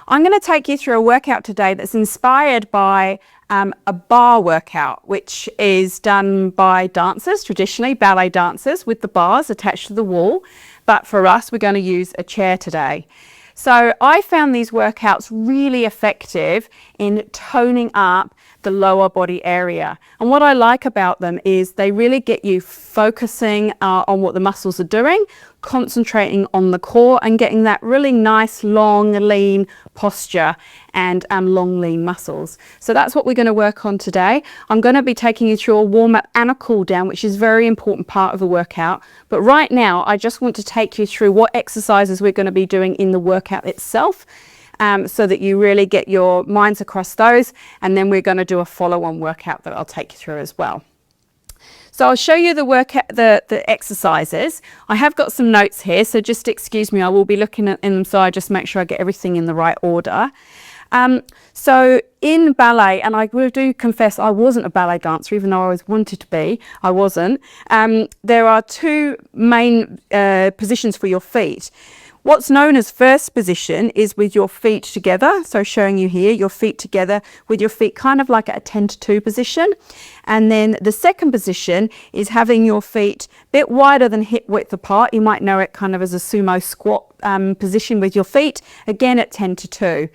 I'm going to take you through a workout today that's inspired by a bar workout, which is done by dancers, traditionally ballet dancers, with the bars attached to the wall. But for us, we're going to use a chair today. So I found these workouts really effective in toning up the lower body area. And what I like about them is they really get you focusing on what the muscles are doing, concentrating on the core and getting that really nice, long, lean posture and long, lean muscles. So that's what we're going to work on today. I'm going to be taking you through a warm-up and a cool-down, which is a very important part of the workout. But right now, I just want to take you through what exercises we're going to be doing in the workout itself, so that you really get your minds across those, and then we're going to do a follow-on workout that I'll take you through as well. So I'll show you the exercises. I have got some notes here, so just excuse me, I will be looking in them, so I just make sure I get everything in the right order. So in ballet, and I do confess I wasn't a ballet dancer, even though I always wanted to be, I wasn't. There are two main positions for your feet. What's known as first position is with your feet together. So showing you here, your feet together with your feet kind of like at a 10 to 2 position. And then the second position is having your feet a bit wider than hip width apart. You might know it kind of as a sumo squat position with your feet, again at 10 to 2.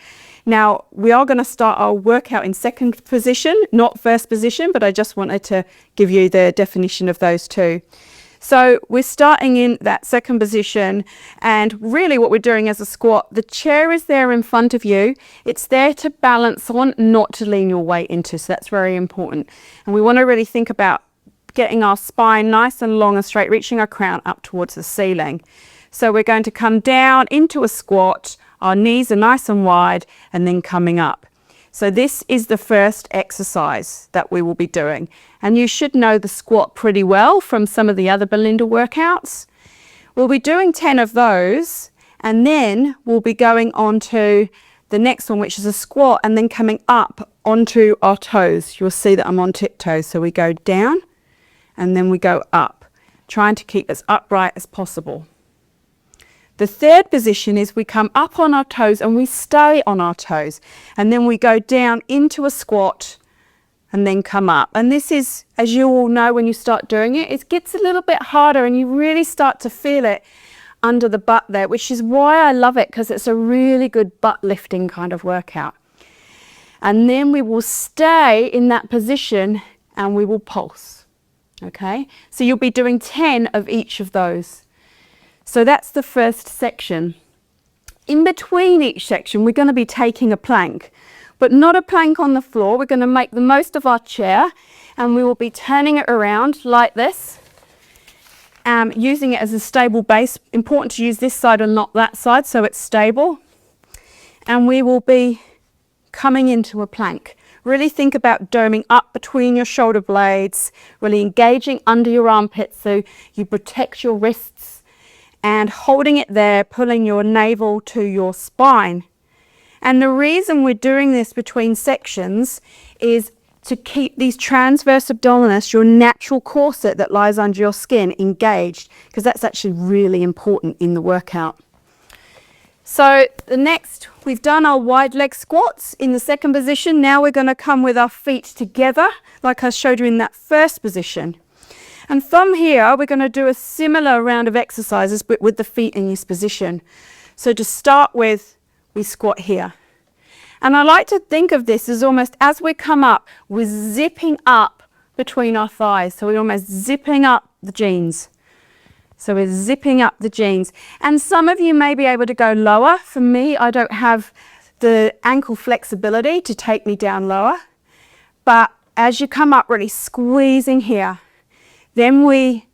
Now, we are going to start our workout in second position, not first position, but I just wanted to give you the definition of those two. So we're starting in that second position, and really what we're doing as a squat, the chair is there in front of you. It's there to balance on, not to lean your weight into, so that's very important. And we want to really think about getting our spine nice and long and straight, reaching our crown up towards the ceiling. So we're going to come down into a squat, our knees are nice and wide, and then coming up. So this is the first exercise that we will be doing. And you should know the squat pretty well from some of the other Belinda workouts. We'll be doing 10 of those, and then we'll be going on to the next one, which is a squat, and then coming up onto our toes. You'll see that I'm on tiptoes. So we go down, and then we go up, trying to keep as upright as possible. The third position is we come up on our toes and we stay on our toes, and then we go down into a squat and then come up. And this is, as you all know, when you start doing it, it gets a little bit harder and you really start to feel it under the butt there, which is why I love it, because it's a really good butt lifting kind of workout. And then we will stay in that position and we will pulse. Okay, so you'll be doing 10 of each of those. So that's the first section. In between each section, we're going to be taking a plank, but not a plank on the floor. We're going to make the most of our chair, and we will be turning it around like this, using it as a stable base. Important to use this side and not that side so it's stable. And we will be coming into a plank. Really think about doming up between your shoulder blades, really engaging under your armpits so you protect your wrists, and holding it there, pulling your navel to your spine. And the reason we're doing this between sections is to keep these transverse abdominis, your natural corset that lies under your skin, engaged, because that's actually really important in the workout. So the next, we've done our wide leg squats in the second position. Now we're going to come with our feet together, like I showed you in that first position. And from here, we're going to do a similar round of exercises, but with the feet in this position. So to start with, we squat here. And I like to think of this as almost as we come up, we're zipping up between our thighs. So we're almost zipping up the jeans. So we're zipping up the jeans. And some of you may be able to go lower. For me, I don't have the ankle flexibility to take me down lower. But as you come up, really squeezing here. Then we,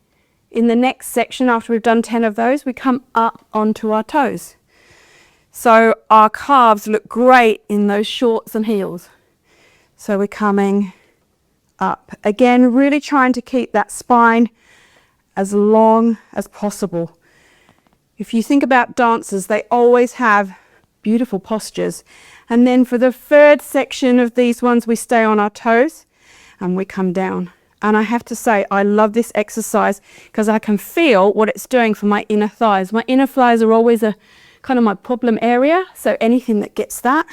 in the next section, after we've done 10 of those, we come up onto our toes. So our calves look great in those shorts and heels. So we're coming up. Again, really trying to keep that spine as long as possible. If you think about dancers, they always have beautiful postures. And then for the third section of these ones, we stay on our toes and we come down. And I have to say, I love this exercise because I can feel what it's doing for my inner thighs. My inner thighs are always a kind of my problem area. So anything that gets that.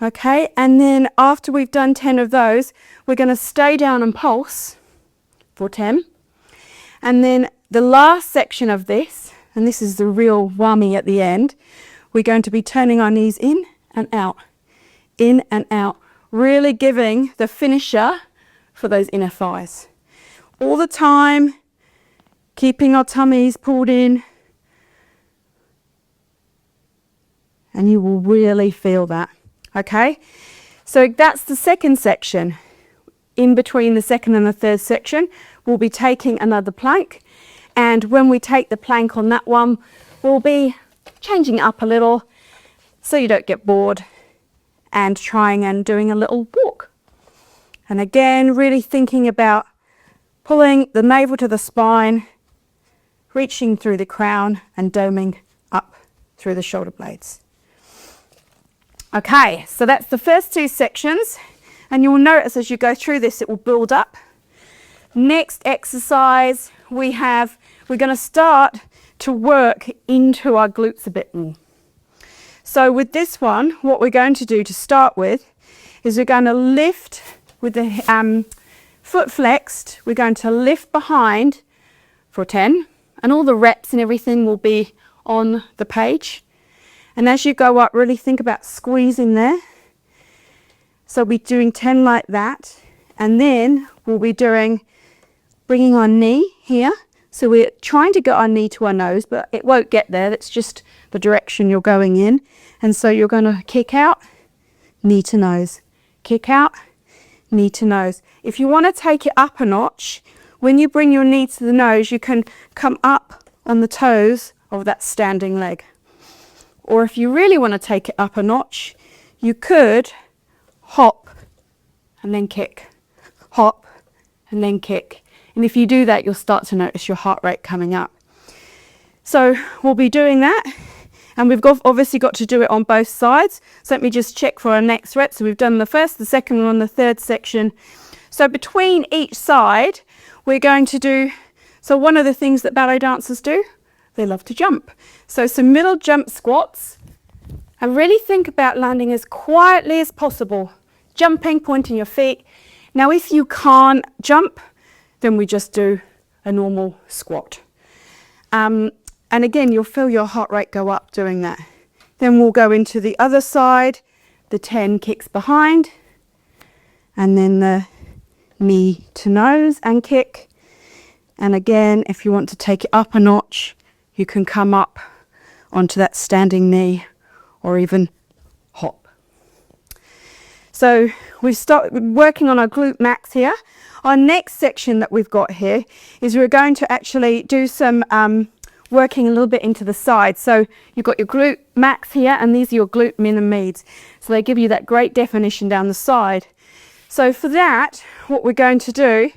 Okay, and then after we've done 10 of those, we're going to stay down and pulse for 10. And then the last section of this, and this is the real whammy at the end, we're going to be turning our knees in and out, really giving the finisher for those inner thighs. All the time, keeping our tummies pulled in, and you will really feel that. Okay, so that's the second section. In between the second and the third section, we'll be taking another plank. And when we take the plank on that one, we'll be changing it up a little so you don't get bored, and trying and doing a little walk. And again, really thinking about pulling the navel to the spine, reaching through the crown and doming up through the shoulder blades. Okay, so that's the first two sections, and you'll notice as you go through this, it will build up. Next exercise we're going to start to work into our glutes a bit more. So with this one, what we're going to do to start with is we're going to lift with the foot flexed. We're going to lift behind for 10, and all the reps and everything will be on the page. And as you go up, really think about squeezing there. So we'll be doing 10 like that. And then we'll be bringing our knee here. So we're trying to get our knee to our nose, but it won't get there. That's just the direction you're going in. And so you're going to kick out, knee to nose. Kick out, knee to nose. If you want to take it up a notch, when you bring your knee to the nose, you can come up on the toes of that standing leg. Or if you really want to take it up a notch, you could hop and then kick, hop and then kick. And if you do that, you'll start to notice your heart rate coming up. So we'll be doing that, and we've obviously got to do it on both sides. So let me just check for our next rep. So we've done the first, the second one, the third section. So between each side, we're going to do, so one of the things that ballet dancers do, they love to jump. So some middle jump squats, and really think about landing as quietly as possible. Jumping, pointing your feet. Now if you can't jump, then we just do a normal squat. And again, you'll feel your heart rate go up doing that. Then we'll go into the other side, the 10 kicks behind, and then the knee to nose and kick. And again, if you want to take it up a notch, you can come up onto that standing knee or even hop. So we've started working on our glute max here. Our next section that we've got here is we're going to actually do some working a little bit into the side. So you've got your glute max here, and these are your glute min and medians. So they give you that great definition down the side. So for that, what we're going to do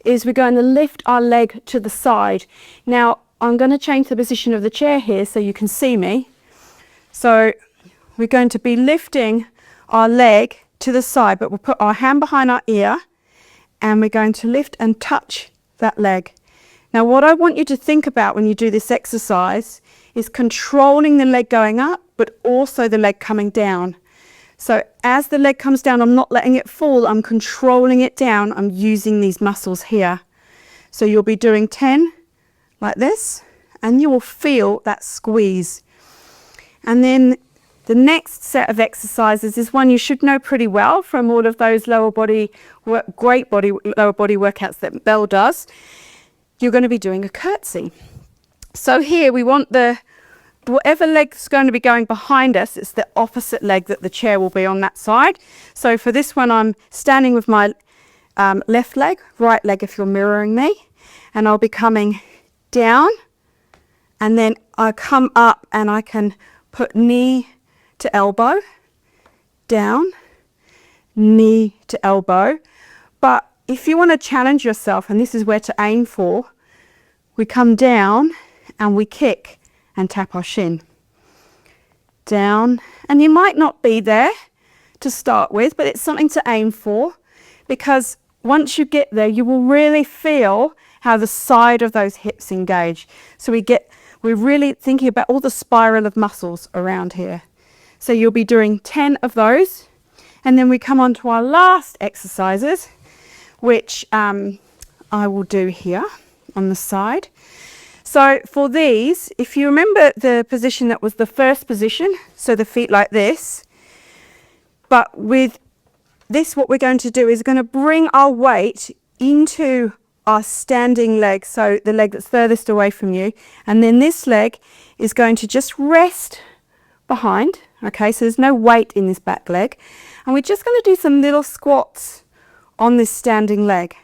is we're going to lift our leg to the side. Now, I'm going to change the position of the chair here so you can see me. So we're going to be lifting our leg to the side, but we'll put our hand behind our ear, and we're going to lift and touch that leg. Now, what I want you to think about when you do this exercise is controlling the leg going up, but also the leg coming down. So as the leg comes down, I'm not letting it fall, I'm controlling it down, I'm using these muscles here. So you'll be doing 10 like this, and you will feel that squeeze. And then the next set of exercises is one you should know pretty well from all of those lower body workouts that Belle does. You're going to be doing a curtsy. So here we want whatever leg's going to be going behind us, it's the opposite leg that the chair will be on that side. So for this one, I'm standing with my left leg, right leg if you're mirroring me, and I'll be coming down, and then I come up and I can put knee to elbow, down, knee to elbow. But if you want to challenge yourself, and this is where to aim for, we come down and we kick and tap our shin. Down, and you might not be there to start with, but it's something to aim for, because once you get there, you will really feel how the side of those hips engage. So we get we're really thinking about all the spiral of muscles around here. So you'll be doing 10 of those. And then we come on to our last exercises, which I will do here on the side. So for these, if you remember the position that was the first position, so the feet like this, but with this, what we're going to do is going to bring our weight into our standing leg, so the leg that's furthest away from you, and then this leg is going to just rest behind. Okay, so there's no weight in this back leg, and we're just going to do some little squats on this standing leg.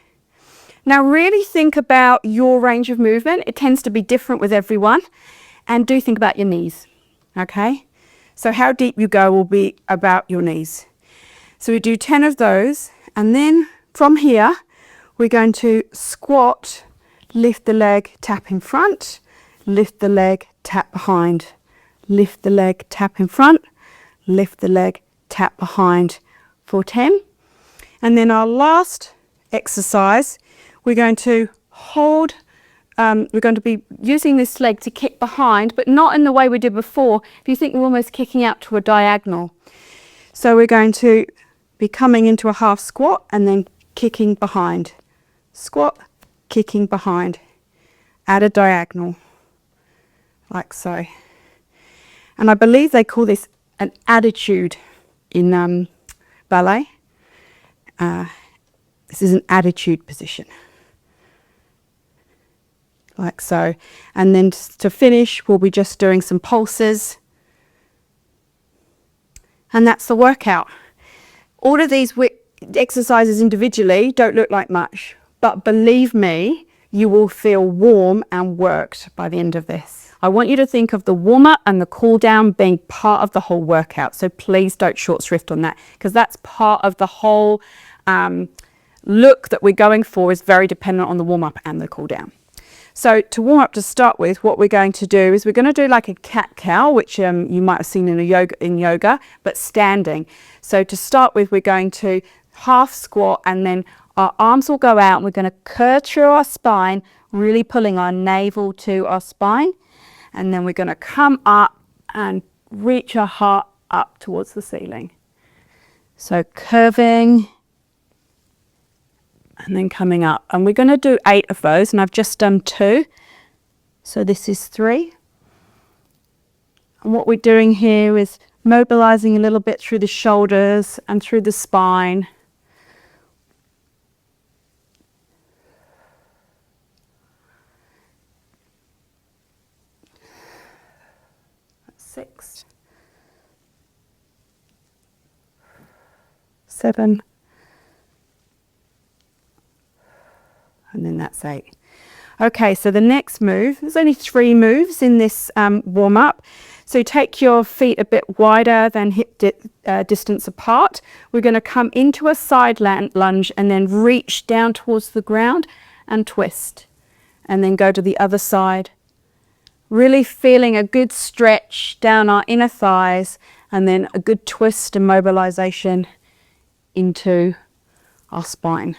Now really think about your range of movement. It tends to be different with everyone, and do think about your knees. Okay, so how deep you go will be about your knees. So we do 10 of those, and then from here we're going to squat, lift the leg, tap in front, lift the leg, tap behind, lift the leg, tap in front, lift the leg, tap behind for 10. And then our last exercise, we're going to hold, we're going to be using this leg to kick behind, but not in the way we did before. If you think we're almost kicking out to a diagonal. So we're going to be coming into a half squat and then kicking behind. Squat, kicking behind at a diagonal, like so. And I believe they call this an attitude in ballet. This is an attitude position, like so. And then to finish, we'll be just doing some pulses. And that's the workout. All of these exercises individually don't look like much, but believe me, you will feel warm and worked by the end of this. I want you to think of the warm-up and the cool-down being part of the whole workout. So please don't short shrift on that, because that's part of the whole look that we're going for is very dependent on the warm-up and the cool-down. So to warm up to start with, what we're going to do is we're going to do like a cat-cow, which you might have seen in yoga, but standing. So to start with, we're going to half squat, and then our arms will go out, and we're going to curve through our spine, really pulling our navel to our spine. And then we're going to come up and reach our heart up towards the ceiling. So curving and then coming up. And we're going to do 8 of those, and I've just done 2. So this is 3. And what we're doing here is mobilizing a little bit through the shoulders and through the spine. That's 6, 7, and then that's 8. Okay, so the next move, there's only 3 moves in this warm-up. So take your feet a bit wider than hip distance apart. We're going to come into a side lunge and then reach down towards the ground and twist. And then go to the other side. Really feeling a good stretch down our inner thighs, and then a good twist and mobilization into our spine.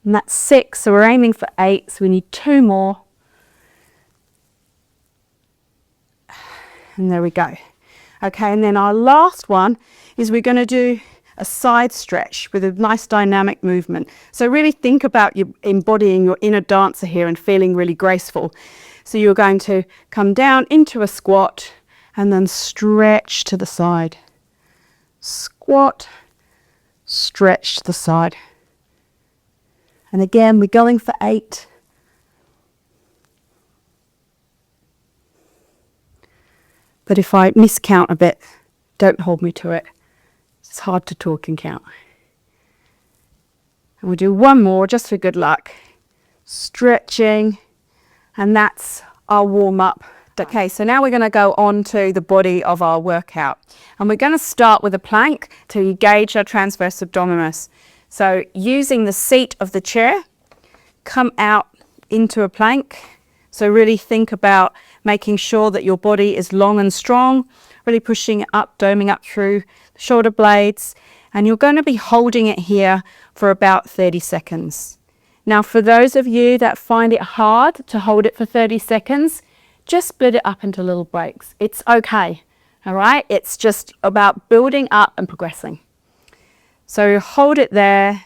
And that's 6, so we're aiming for 8, so we need 2 more. And there we go. Okay, and then our last one is we're going to do a side stretch with a nice dynamic movement. So really think about you embodying your inner dancer here and feeling really graceful. So you're going to come down into a squat and then stretch to the side. Squat, stretch to the side. And again, we're going for 8. But if I miscount a bit, don't hold me to it. It's hard to talk and count. And we'll do 1 more just for good luck. Stretching, and that's our warm-up. Okay, so now we're going to go on to the body of our workout. And we're going to start with a plank to engage our transverse abdominis. So using the seat of the chair, come out into a plank. So really think about making sure that your body is long and strong, really pushing it up, doming up through the shoulder blades. And you're going to be holding it here for about 30 seconds. Now, for those of you that find it hard to hold it for 30 seconds, just split it up into little breaks. It's okay, all right? It's just about building up and progressing. So hold it there,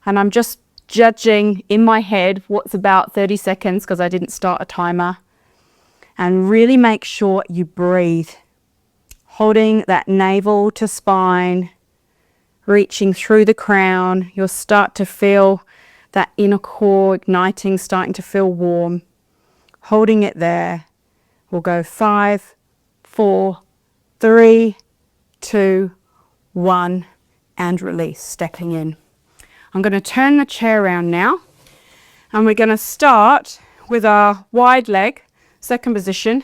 and I'm just judging in my head what's about 30 seconds because I didn't start a timer. And really make sure you breathe, holding that navel to spine, reaching through the crown. You'll start to feel that inner core igniting, starting to feel warm. Holding it there. We'll go 5, 4, 3, 2, 1, and release, stepping in. I'm going to turn the chair around now, and we're going to start with our wide leg, second position,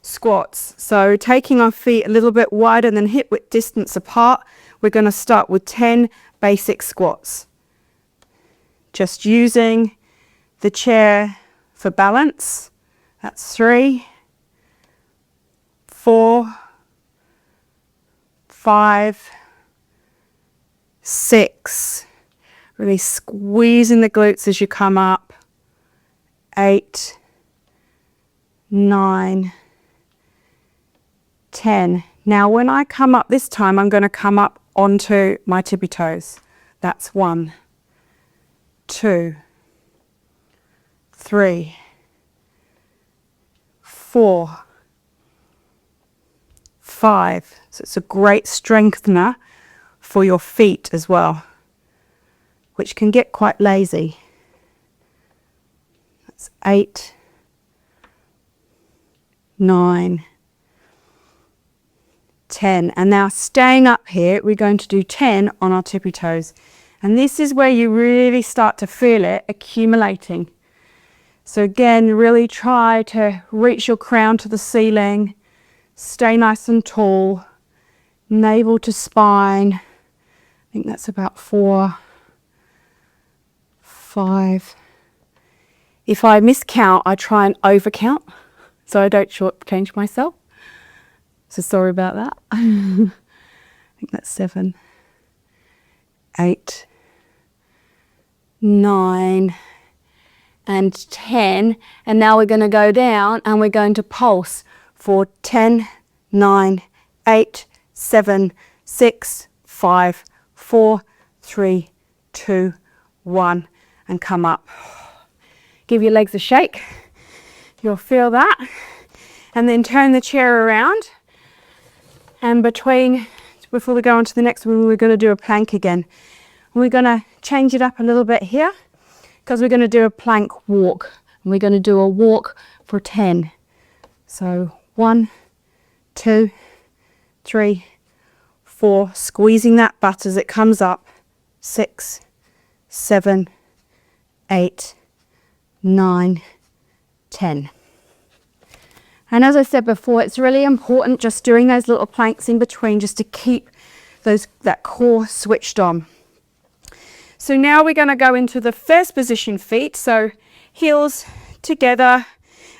squats. So taking our feet a little bit wider than hip width distance apart, we're going to start with 10 basic squats. Just using the chair for balance. That's 3, 4, 5, 6. Really squeezing the glutes as you come up. 8, 9, 10. Now when I come up this time, I'm going to come up onto my tippy toes. That's 1, 2, 3, 4, 5. So it's a great strengthener for your feet as well, which can get quite lazy. That's 8, 9, 10. And now staying up here, we're going to do 10 on our tippy toes. And this is where you really start to feel it accumulating. So again, really try to reach your crown to the ceiling. Stay nice and tall. Navel to spine. I think that's about 4, 5. If I miscount, I try and overcount so I don't shortchange myself. So sorry about that. I think that's 7, 8, 9, and 10. And now we're going to go down and we're going to pulse for 10, 9, 8, 7, 6, 5, 4, 3, 2, 1, and come up. Give your legs a shake. You'll feel that. And then turn the chair around. And before we go on to the next one, we're going to do a plank again. We're going to change it up a little bit here because we're going to do a plank walk. And we're going to do a walk for 10. So 1, 2, 3, 4. Squeezing that butt as it comes up. 6, 7, 8, 9, 10. And as I said before, it's really important just doing those little planks in between just to keep that core switched on. So now we're going to go into the first position feet. So heels together.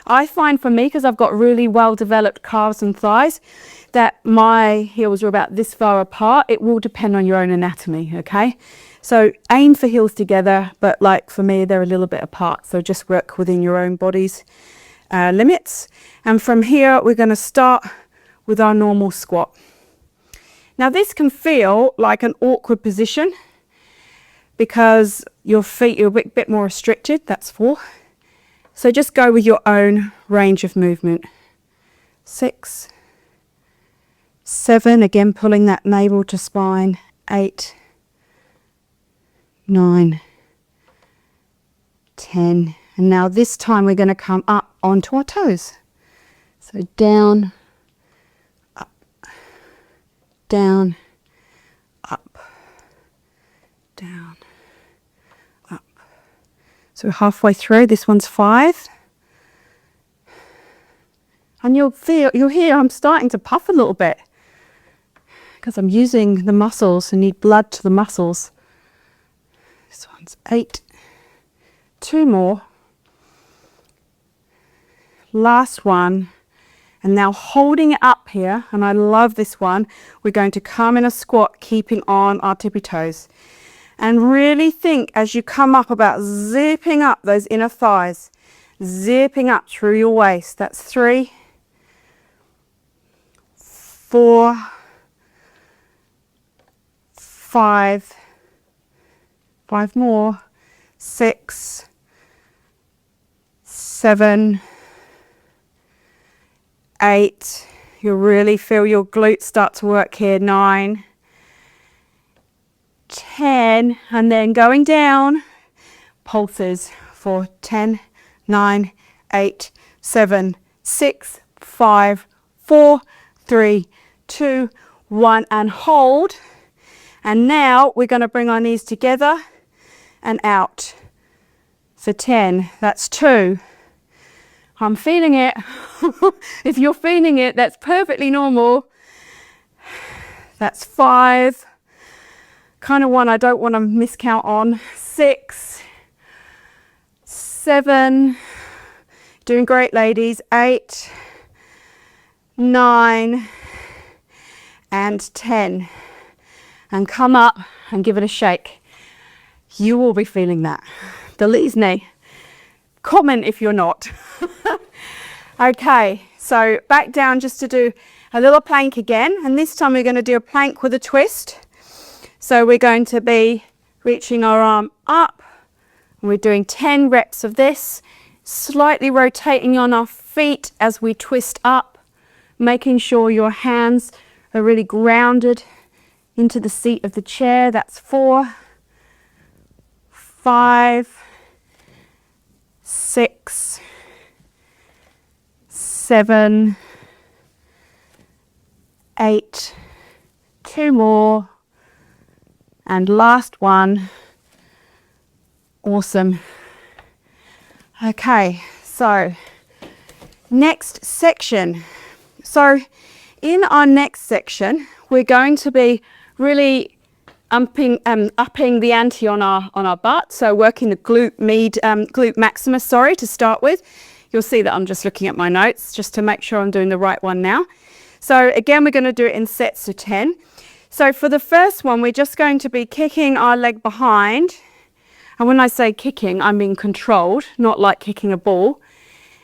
I find for me, because I've got really well developed calves and thighs, that my heels are about this far apart. It will depend on your own anatomy, okay? So aim for heels together, but like for me, they're a little bit apart. So just work within your own body's limits. And from here, we're going to start with our normal squat. Now this can feel like an awkward position because your feet are a bit more restricted. That's 4. So just go with your own range of movement. 6, 7, again pulling that navel to spine. 8, 9, 10. And now this time we're going to come up onto our toes. So down, up, down, up, down, up. So we're halfway through. This one's 5. And you'll hear I'm starting to puff a little bit because I'm using the muscles and need blood to the muscles. This one's 8. 2 more. Last one. And now holding it up here, and I love this one, we're going to come in a squat, keeping on our tippy toes. And really think as you come up about zipping up those inner thighs. zipping up through your waist. That's 3, 4, 5, 5 more, 6, 7, 8. You'll really feel your glutes start to work here. 9, 10, and then going down, pulses for 10, 9, 8, 7, 6, 5, 4, 3, 2, 1, and hold. And now we're going to bring our knees together and out for 10. That's 2. I'm feeling it. If you're feeling it, that's perfectly normal. That's 5. Kind of one I don't want to miscount on. 6, 7. Doing great, ladies. 8, 9, and 10. And come up and give it a shake. You will be feeling that. The Lee's knee. Comment if you're not. Okay, so back down just to do a little plank again, and this time we're going to do a plank with a twist. So we're going to be reaching our arm up, and we're doing 10 reps of this, slightly rotating on our feet as we twist up, making sure your hands are really grounded into the seat of the chair. That's 4, 5, 6, 7, 8, 2 more, and last one. Awesome. Okay, so next section. So in our next section, we're going to be really upping the ante on our butt. So working the glute maximus, to start with. You'll see that I'm just looking at my notes just to make sure I'm doing the right one now. So again, we're going to do it in sets of 10. So for the first one, we're just going to be kicking our leg behind. And when I say kicking, I mean controlled, not like kicking a ball.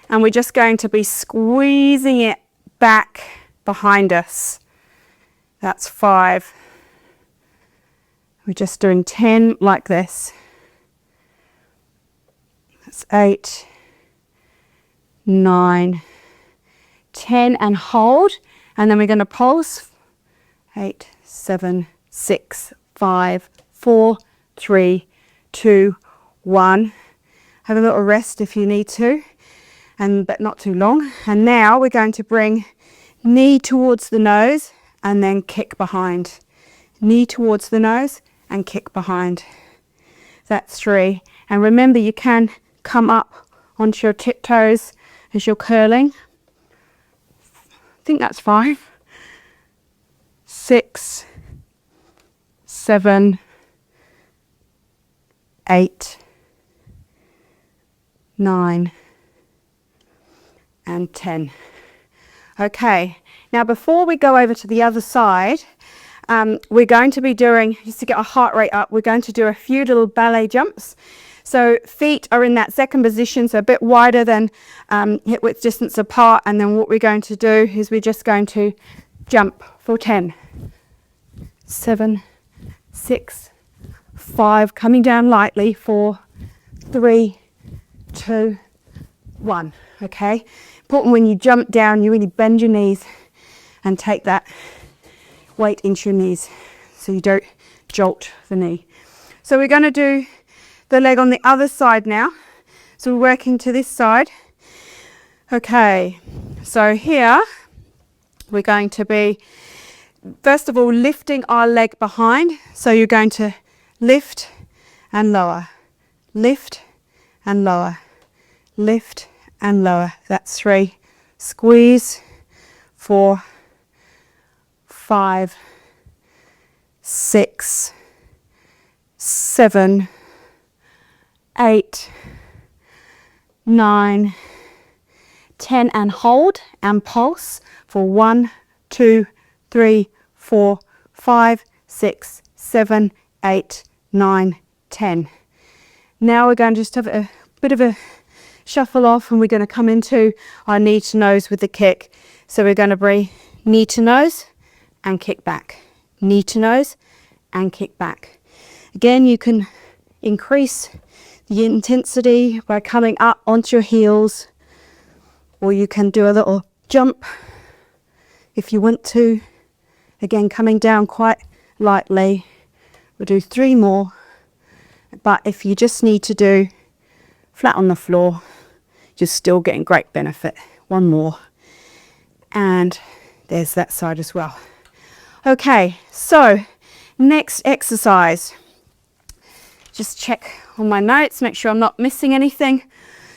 And we're just going to be squeezing it back behind us. That's 5. We're just doing 10 like this. That's 8, 9, 10, and hold. And then we're going to pulse. 8, 7, 6, 5, 4, 3, 2, 1. Have a little rest if you need to, but not too long. And now we're going to bring knee towards the nose and then kick behind. Knee towards the nose and kick behind. That's 3. And remember, you can come up onto your tiptoes as you're curling. I think that's 5. 6, 7, 8, 9, and 10. Okay, now before we go over to the other side, we're going to be doing, just to get our heart rate up, we're going to do a few little ballet jumps. So feet are in that second position, so a bit wider than hip width distance apart. And then what we're going to do is we're just going to jump for 10, 7, 6, 5, coming down lightly, 4, 3, 2, 1. Okay, important when you jump down, you really bend your knees and take that weight into your knees so you don't jolt the knee. So we're going to do the leg on the other side now. So we're working to this side. Okay, so here we're going to be, first of all, lifting our leg behind. So you're going to lift and lower, lift and lower, lift and lower. That's 3. Squeeze. 4, 5, 6, 7, 8, 9, 10, and hold and pulse for 1, 2, 3, 4, 5, 6, 7, 8, 9, 10. Now we're going to just have a bit of a shuffle off, and we're going to come into our knee to nose with the kick. So we're going to bring knee to nose and kick back, knee to nose and kick back. Again, you can increase the intensity by coming up onto your heels, or you can do a little jump if you want to. Again, coming down quite lightly. We'll do 3 more, but if you just need to do flat on the floor, you're still getting great benefit. 1 more, and there's that side as well. Okay, so next exercise. Just check on my notes, make sure I'm not missing anything.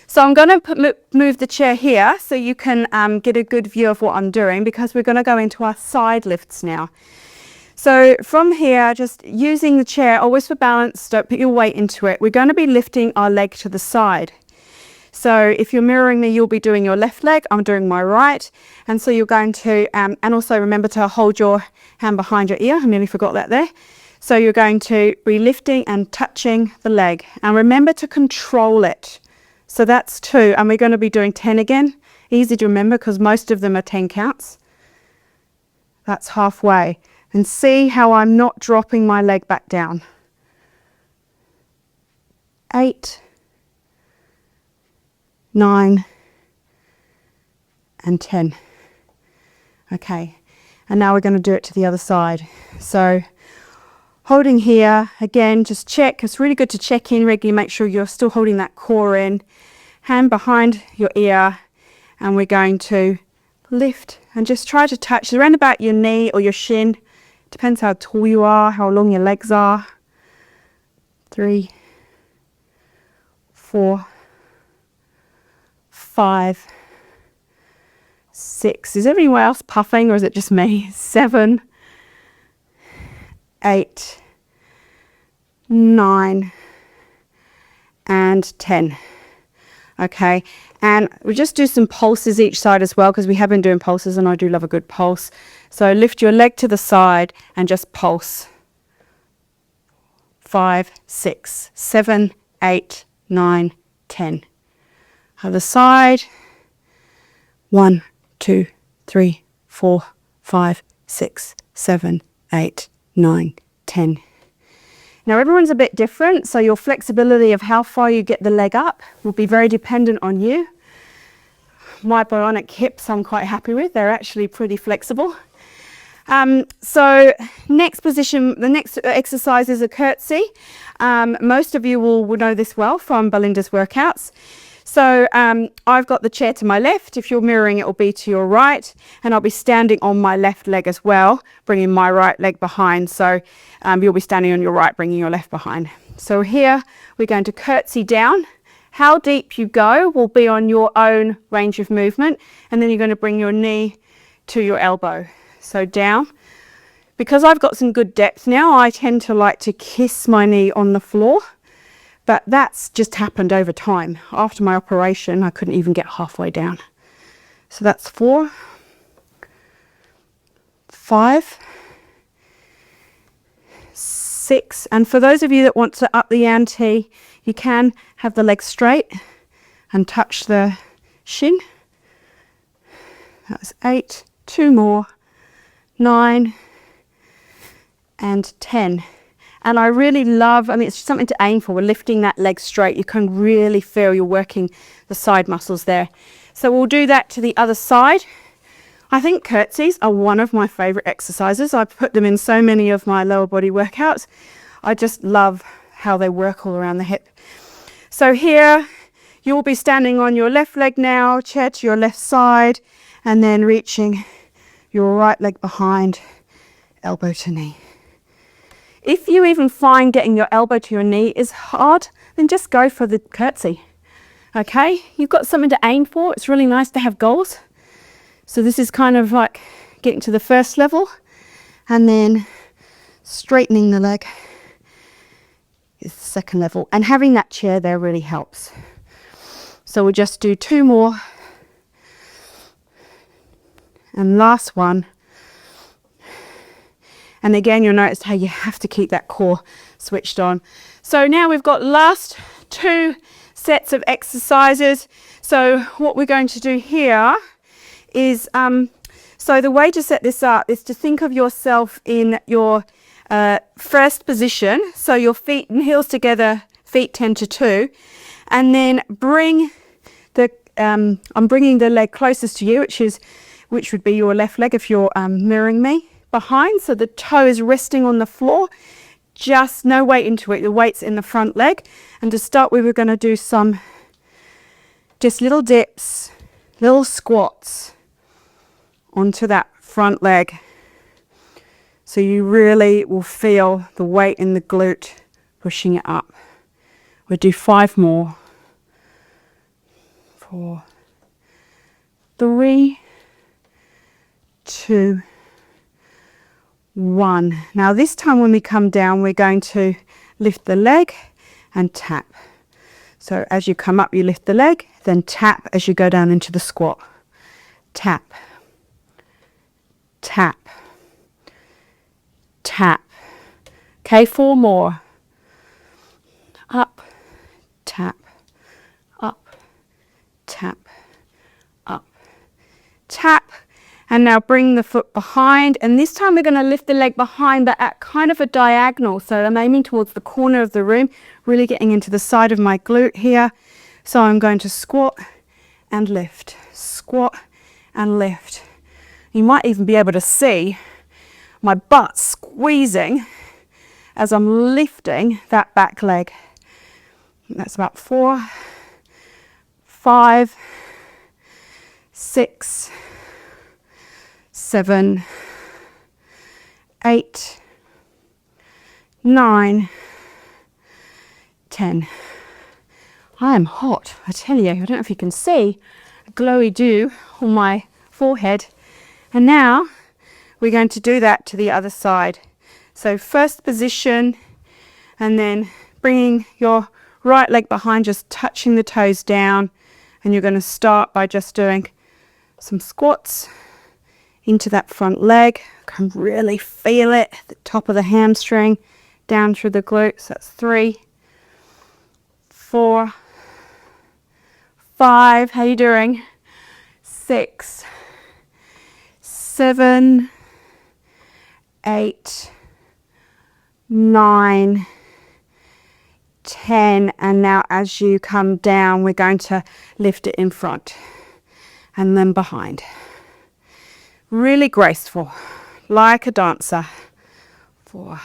So I'm going to move the chair here so you can get a good view of what I'm doing, because we're going to go into our side lifts now. So from here, just using the chair, always for balance, don't put your weight into it. We're going to be lifting our leg to the side. So if you're mirroring me, you'll be doing your left leg, I'm doing my right. And so you're going to, and also remember to hold your hand behind your ear. I nearly forgot that there. So you're going to be lifting and touching the leg. And remember to control it. So that's 2, and we're going to be doing 10 again. Easy to remember because most of them are 10 counts. That's halfway. And see how I'm not dropping my leg back down. 8, 9, and 10. Okay, and now we're going to do it to the other side. So holding here, again, just check. It's really good to check in regularly, make sure you're still holding that core in. Hand behind your ear, and we're going to lift and just try to touch around about your knee or your shin. Depends how tall you are, how long your legs are. 3, 4, 5, 6. Is everyone else puffing or is it just me? 7, 8, 9, and 10. Okay, and we'll just do some pulses each side as well, because we have been doing pulses and I do love a good pulse. So lift your leg to the side and just pulse. 5, 6, 7, 8, 9, 10. Other side. 1, 2, 3, 4, 5, 6, 7, 8, 9, 10. Now everyone's a bit different, so your flexibility of how far you get the leg up will be very dependent on you. My bionic hips I'm quite happy with, they're actually pretty flexible. So next position, the next exercise is a curtsy. Most of you will know this well from Belinda's workouts. So I've got the chair to my left. If you're mirroring, it will be to your right, and I'll be standing on my left leg as well, bringing my right leg behind. So you'll be standing on your right, bringing your left behind. So here we're going to curtsy down. How deep you go will be on your own range of movement, and then you're going to bring your knee to your elbow. So down. Because I've got some good depth now, I tend to like to kiss my knee on the floor. But that's just happened over time. After my operation, I couldn't even get halfway down. So that's 4, 5, 6. And for those of you that want to up the ante, you can have the legs straight and touch the shin. That was 8, 2 more, 9, and 10. And I really love, it's something to aim for. We're lifting that leg straight. You can really feel you're working the side muscles there. So we'll do that to the other side. I think curtsies are one of my favorite exercises. I put them in so many of my lower body workouts. I just love how they work all around the hip. So here you'll be standing on your left leg now, chair to your left side, and then reaching your right leg behind, elbow to knee. If you even find getting your elbow to your knee is hard, then just go for the curtsy. Okay, you've got something to aim for. It's really nice to have goals. So this is kind of like getting to the first level, and then straightening the leg is the second level. And having that chair there really helps. So we'll just do 2 more. And last one. And again, you'll notice how you have to keep that core switched on. So now we've got last 2 sets of exercises. So what we're going to do here is, so the way to set this up is to think of yourself in your first position. So your feet and heels together, feet 10 to 2, and then bring the, I'm bringing the leg closest to you, which would be your left leg if you're mirroring me behind. So the toe is resting on the floor, just no weight into it. The weight's in the front leg. And to start with, we're going to do some just little dips, little squats onto that front leg. So you really will feel the weight in the glute pushing it up. We'll do 5 more. 4, 3, 2, 1. Now this time when we come down, we're going to lift the leg and tap. So as you come up, you lift the leg, then tap as you go down into the squat. Tap, tap, tap. Okay, 4 more. Up, tap, up, tap, up, tap. And now bring the foot behind, and this time we're going to lift the leg behind, but at kind of a diagonal. So I'm aiming towards the corner of the room, really getting into the side of my glute here. So I'm going to squat and lift, squat and lift. You might even be able to see my butt squeezing as I'm lifting that back leg. That's about 4, 5, 6, 7, 8, 9, 10. I am hot, I tell you. I don't know if you can see a glowy dew on my forehead. And now we're going to do that to the other side. So first position, and then bringing your right leg behind, just touching the toes down. And you're going to start by just doing some squats into that front leg. Can really feel it, the top of the hamstring down through the glutes. That's 3, 4, 5. How you doing? 6, 7, 8, 9, 10. And now as you come down, we're going to lift it in front and then behind. Really graceful, like a dancer. 4.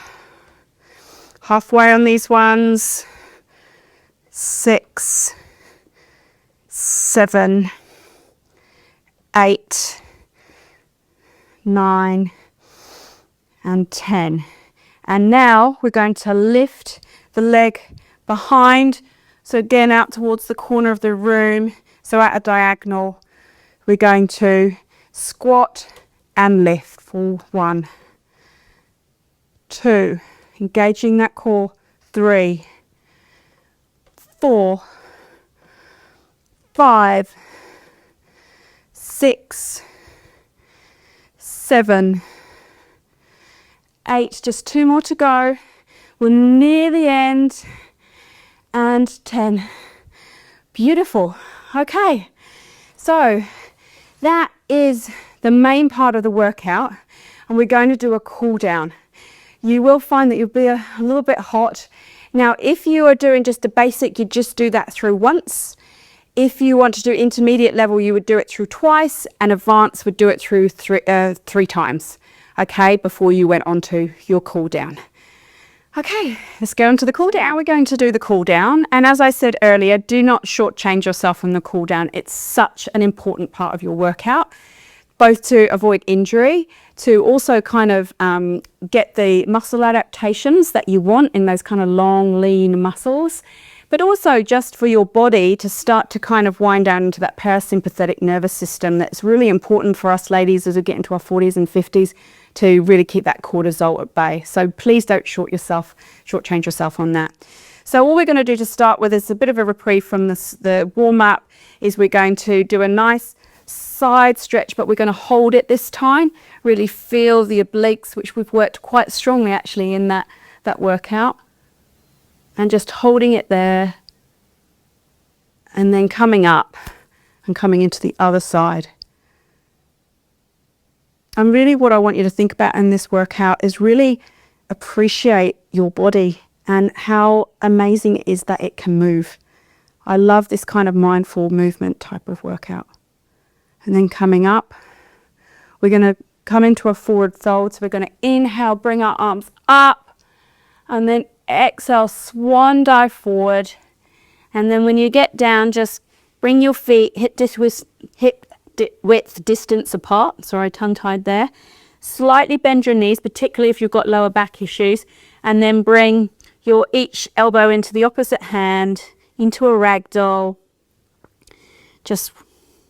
Halfway on these ones. 6, 7, 8, 9, and 10. And now we're going to lift the leg behind. So again, out towards the corner of the room. So at a diagonal, we're going to squat and lift for 1, 2, engaging that core, 3, 4, 5, 6, 7, 8, just 2 more to go. We're near the end, and 10. Beautiful. Okay, so that is the main part of the workout, and we're going to do a cool down. You will find that you'll be a little bit hot. Now, if you are doing just a basic, you just do that through once. If you want to do intermediate level, you would do it through twice, and advanced would do it through 3 times, okay, before you went on to your cool down. Okay, let's go into the cool down. We're going to do the cool down, and as I said earlier, do not shortchange yourself on the cool down. It's such an important part of your workout, both to avoid injury, to also kind of get the muscle adaptations that you want in those kind of long, lean muscles, but also just for your body to start to kind of wind down into that parasympathetic nervous system that's really important for us ladies as we get into our 40s and 50s to really keep that cortisol at bay. So please don't shortchange yourself on that. So all we're going to do to start with is a bit of a reprieve from the warm-up, is we're going to do a nice side stretch, but we're going to hold it this time. Really feel the obliques, which we've worked quite strongly actually in that workout. And just holding it there and then coming up and coming into the other side. And really what I want you to think about in this workout is really appreciate your body and how amazing it is that it can move. I love this kind of mindful movement type of workout. And then coming up, we're going to come into a forward fold. So we're going to inhale, bring our arms up, and then exhale, swan dive forward. And then when you get down, just bring your feet hip width distance apart. Sorry, tongue-tied there. Slightly bend your knees, particularly if you've got lower back issues. And then bring your each elbow into the opposite hand, into a ragdoll. Just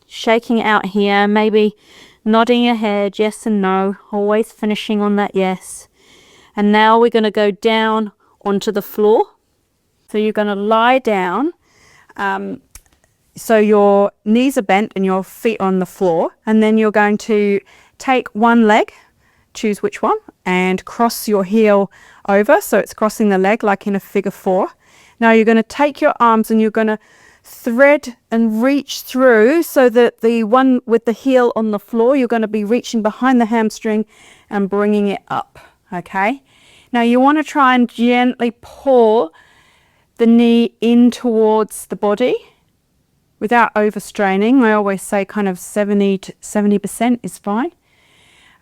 shaking it out here, maybe nodding your head, yes and no, always finishing on that yes. And now we're going to go down onto the floor. So you're going to lie down, so your knees are bent and your feet on the floor, and then you're going to take one leg, choose which one, and cross your heel over, so it's crossing the leg like in a figure four. Now you're going to take your arms and you're going to thread and reach through, so that the one with the heel on the floor, you're going to be reaching behind the hamstring and bringing it up. Okay, now you want to try and gently pull the knee in towards the body without overstraining. I always say kind of 70% is fine.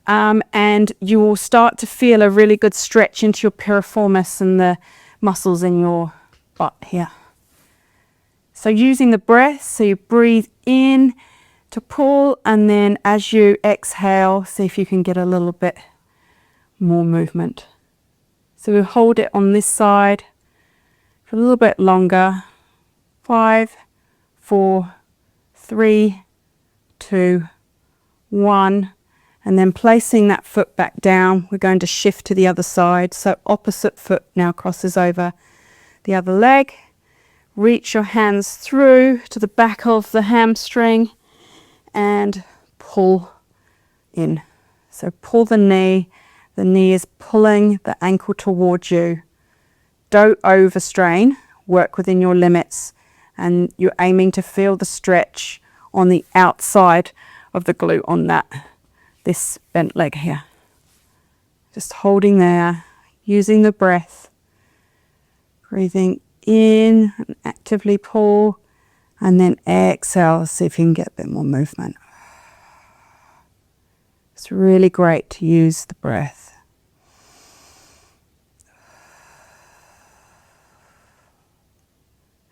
And you will start to feel a really good stretch into your piriformis and the muscles in your butt here. So using the breath, so you breathe in to pull, and then as you exhale, see if you can get a little bit more movement. So we'll hold it on this side for a little bit longer. 5, 4, 3, 2, 1. And then placing that foot back down, we're going to shift to the other side. So opposite foot now crosses over the other leg. Reach your hands through to the back of the hamstring and pull in. So pull the knee is pulling the ankle towards you. Don't overstrain, work within your limits, and you're aiming to feel the stretch on the outside of the glute on this bent leg here. Just holding there, using the breath, breathing in and actively pull, and then exhale, see if you can get a bit more movement. It's really great to use the breath.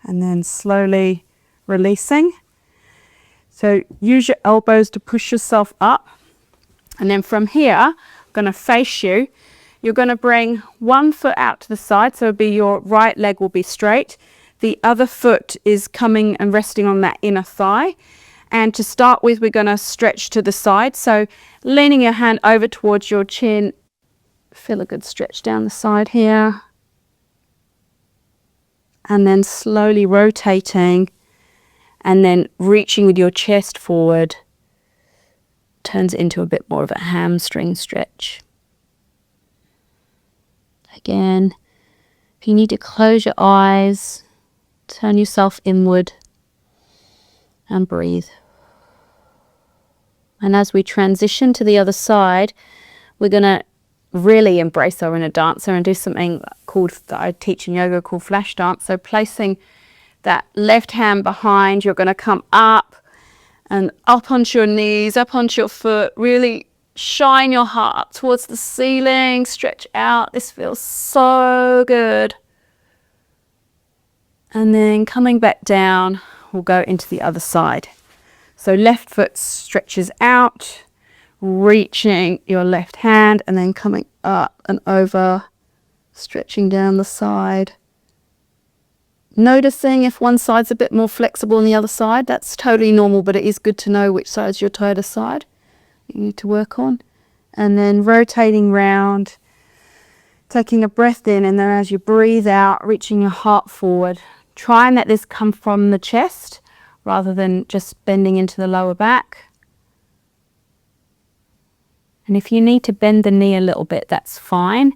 And then slowly releasing. So use your elbows to push yourself up. And then from here, I'm going to face you. You're going to bring one foot out to the side, so it'll be your right leg will be straight. The other foot is coming and resting on that inner thigh. And to start with, we're going to stretch to the side. So leaning your hand over towards your chin, feel a good stretch down the side here. And then slowly rotating and then reaching with your chest forward. Turns it into a bit more of a hamstring stretch. Again, if you need to close your eyes, turn yourself inward and breathe. And as we transition to the other side, we're going to really embrace our inner dancer and do something that I teach in yoga called flash dance. So placing that left hand behind, you're going to come up and up onto your knees, up onto your foot, really shine your heart up towards the ceiling, stretch out. This feels so good. And then coming back down, we'll go into the other side. So left foot stretches out, reaching your left hand and then coming up and over, stretching down the side. Noticing if one side's a bit more flexible than the other side. That's totally normal, but it is good to know which side's your tighter side you need to work on. And then rotating round, taking a breath in, and then as you breathe out, reaching your heart forward. Try and let this come from the chest rather than just bending into the lower back. And if you need to bend the knee a little bit, that's fine.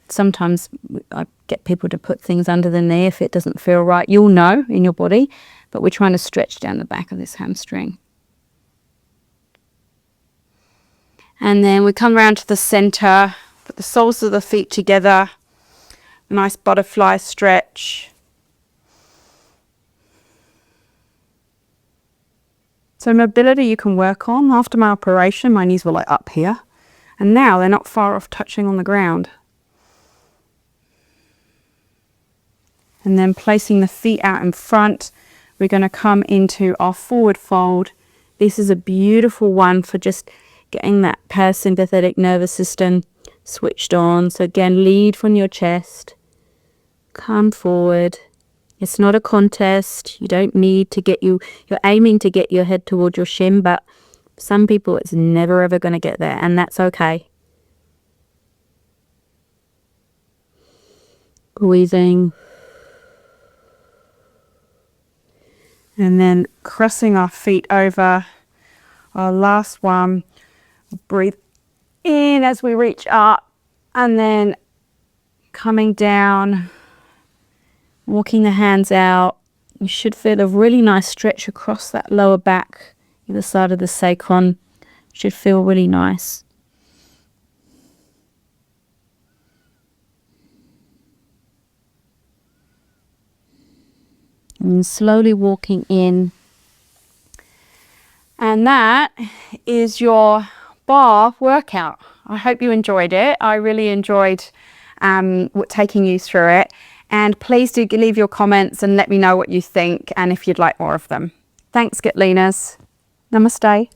Sometimes I get people to put things under the knee if it doesn't feel right. You'll know in your body but we're trying to stretch down the back of this hamstring. And then we come around to the center, put the soles of the feet together, a nice butterfly stretch. So mobility you can work on. After my operation, my knees were like up here, and now they're not far off touching on the ground. And then placing the feet out in front, we're going to come into our forward fold. This is a beautiful one for just getting that parasympathetic nervous system switched on. So again, lead from your chest, come forward. It's not a contest. You don't need to you're aiming to get your head towards your shin, but some people it's never ever going to get there, and that's okay. Breathing. And then crossing our feet over. Our last one. Breathe in as we reach up, and then coming down, walking the hands out. You should feel a really nice stretch across that lower back, either side of the sacrum. Should feel really nice. And slowly walking in. And that is your bar workout. I hope you enjoyed it. I really enjoyed taking you through it. And please do leave your comments and let me know what you think and if you'd like more of them. Thanks, Gitlinas. Namaste.